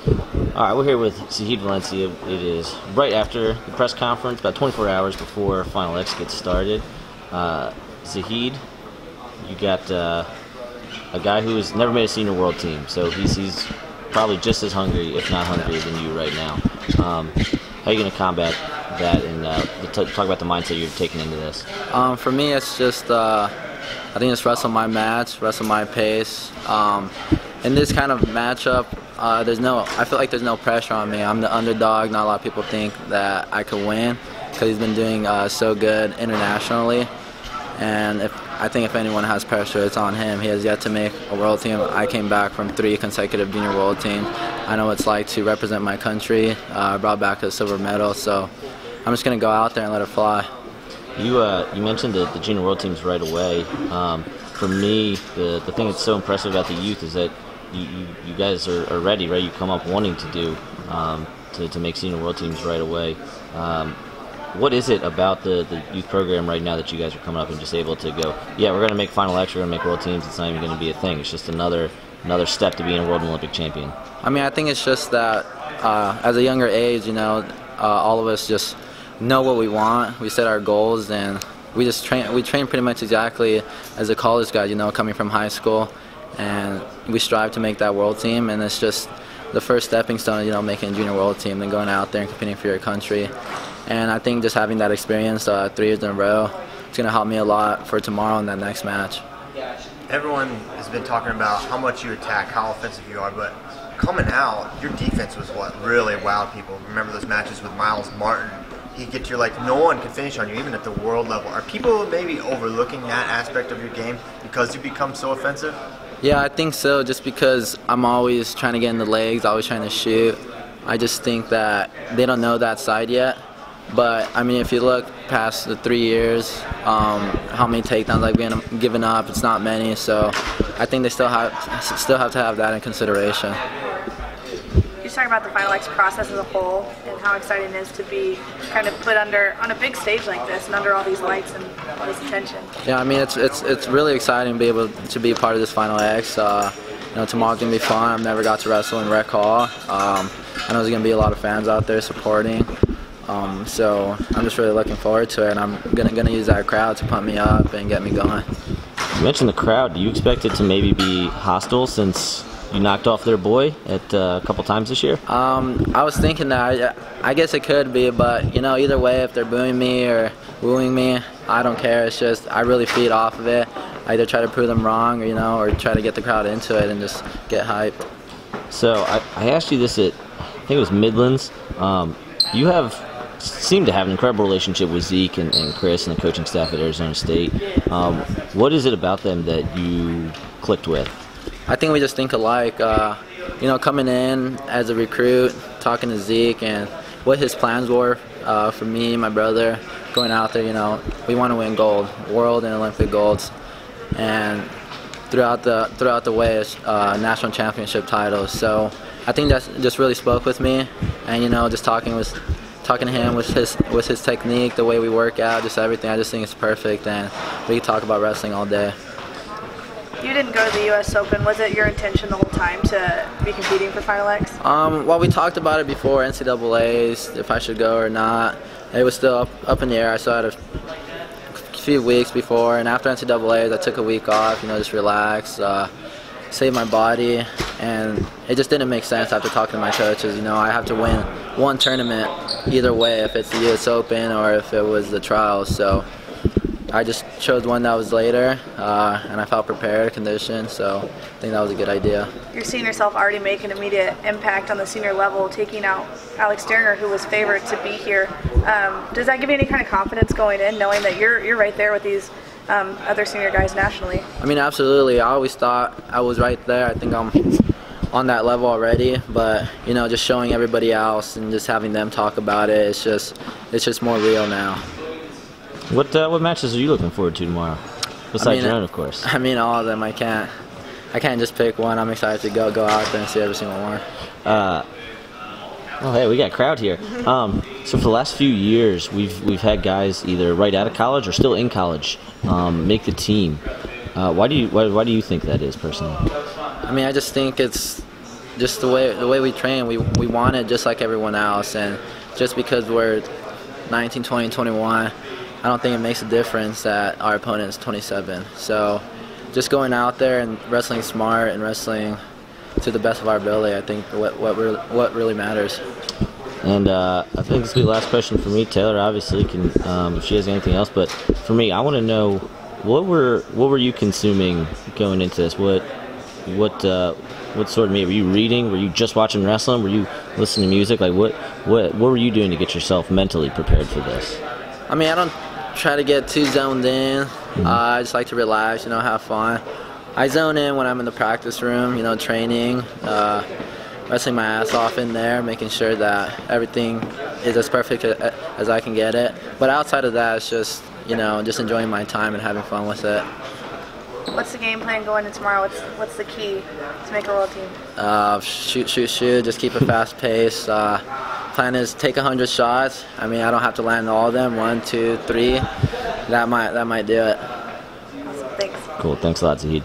All right, we're here with Zahid Valencia. It is right after the press conference, about 24 hours before Final X gets started. Zahid, you got a guy who has never made a senior world team, so he's probably just as hungry, if not hungrier, than you right now. How are you going to combat that and talk about the mindset you're taking into this? For me, it's just I think it's wrestle my match, wrestle my pace. In this kind of matchup, I feel like there's no pressure on me. I'm the underdog. Not a lot of people think that I could win because he's been doing so good internationally. And I think if anyone has pressure, it's on him. He has yet to make a world team. I came back from 3 consecutive junior world teams. I know what it's like to represent my country. I brought back a silver medal, so I'm just going to go out there and let it fly. You mentioned the junior world teams right away. For me, the thing that's so impressive about the youth is that you guys are ready, right? You come up wanting to do to make senior world teams right away. What is it about the youth program right now that you guys are coming up and just able to go, yeah, we're going to make Final X, we're going to make world teams, it's not even going to be a thing. It's just another step to being a world and Olympic champion? I mean, I think it's just that as a younger age, all of us just know what we want. We set our goals, and we train pretty much exactly as a college guy, coming from high school, and we strive to make that world team, and it's just the first stepping stone, making a junior world team, then going out there and competing for your country. And I think just having that experience 3 years in a row, it's going to help me a lot for tomorrow and that next match. Everyone has been talking about how much you attack, how offensive you are, but coming out, your defense was what really wowed people. Remember those matches with Miles Martin? He'd get to no one could finish on you, even at the world level. Are people maybe overlooking that aspect of your game because you become so offensive? Yeah, I think so, just because I'm always trying to get in the legs, always trying to shoot. I just think that they don't know that side yet. But, I mean, if you look past the 3 years, how many takedowns I've given up, it's not many. So I think they still have to have that in consideration. You just talk about the Final X process as a whole and how exciting it is to be kind of put on a big stage like this and under all these lights and all this attention. Yeah, I mean, it's really exciting to be able to be part of this Final X. Tomorrow's going to be fun. I've never got to wrestle in Rec Hall. I know there's going to be a lot of fans out there supporting. So I'm just really looking forward to it, and I'm gonna use that crowd to pump me up and get me going. You mentioned the crowd. Do you expect it to maybe be hostile since you knocked off their boy at a couple times this year? I was thinking that. I guess it could be, but either way, if they're booing me or wooing me, I don't care. It's just I really feed off of it. I either try to prove them wrong, or try to get the crowd into it and just get hyped. So I asked you this at, I think it was Midlands. You seem to have an incredible relationship with Zeke and Chris and the coaching staff at Arizona State. What is it about them that you clicked with? I think we just think alike. Coming in as a recruit, talking to Zeke and what his plans were for me, my brother, going out there, we want to win gold, world and Olympic golds. And throughout the way, it's national championship titles. So I think that just really spoke with me, and just talking to him with his technique, the way we work out, just everything. I just think it's perfect, and we can talk about wrestling all day. You didn't go to the U.S. Open. Was it your intention the whole time to be competing for Final X? Well, we talked about it before NCAAs, if I should go or not. It was still up in the air. I still had a few weeks before, and after NCAAs, I took a week off, just relax, save my body, and it just didn't make sense after talking to my coaches. I have to win one tournament either way, if it's the U.S. Open or if it was the trials. So I just chose one that was later, and I felt prepared, conditioned, so I think that was a good idea. You're seeing yourself already make an immediate impact on the senior level, taking out Alex Sterner, who was favored to be here. Does that give you any kind of confidence going in, knowing that you're right there with these other senior guys nationally? I mean, absolutely. I always thought I was right there. I think I'm on that level already, but just showing everybody else and just having them talk about it, it's just more real now. What matches are you looking forward to tomorrow? Besides your own, of course. I mean, all of them. I can't just pick one. I'm excited to go out there and see every single one. Oh, hey, we got a crowd here. So for the last few years, we've had guys either right out of college or still in college make the team. Why do you think that is, personally? I mean, I just think it's just the way we train, we want it just like everyone else, and just because we're 19, 20, 21, I don't think it makes a difference that our opponent is 27. So just going out there and wrestling smart and wrestling to the best of our ability, I think what really matters. And I think this will be the last question for me. Taylor obviously can, if she has anything else, but for me, I want to know what were you consuming going into this? What sort of media were you reading? Were you just watching wrestling? Were you listening to music? Like what were you doing to get yourself mentally prepared for this? I mean, I don't try to get too zoned in. I just like to relax, have fun. I zone in when I'm in the practice room, training, wrestling my ass off in there, making sure that everything is as perfect as I can get it. But outside of that, it's just, just enjoying my time and having fun with it. What's the game plan going into tomorrow? What's the key to make a world team? Shoot. Just keep a fast pace. Plan is take 100 shots. I mean, I don't have to land all of them. 1, 2, 3. That might do it. Awesome. Thanks. Cool. Thanks a lot, Zahid.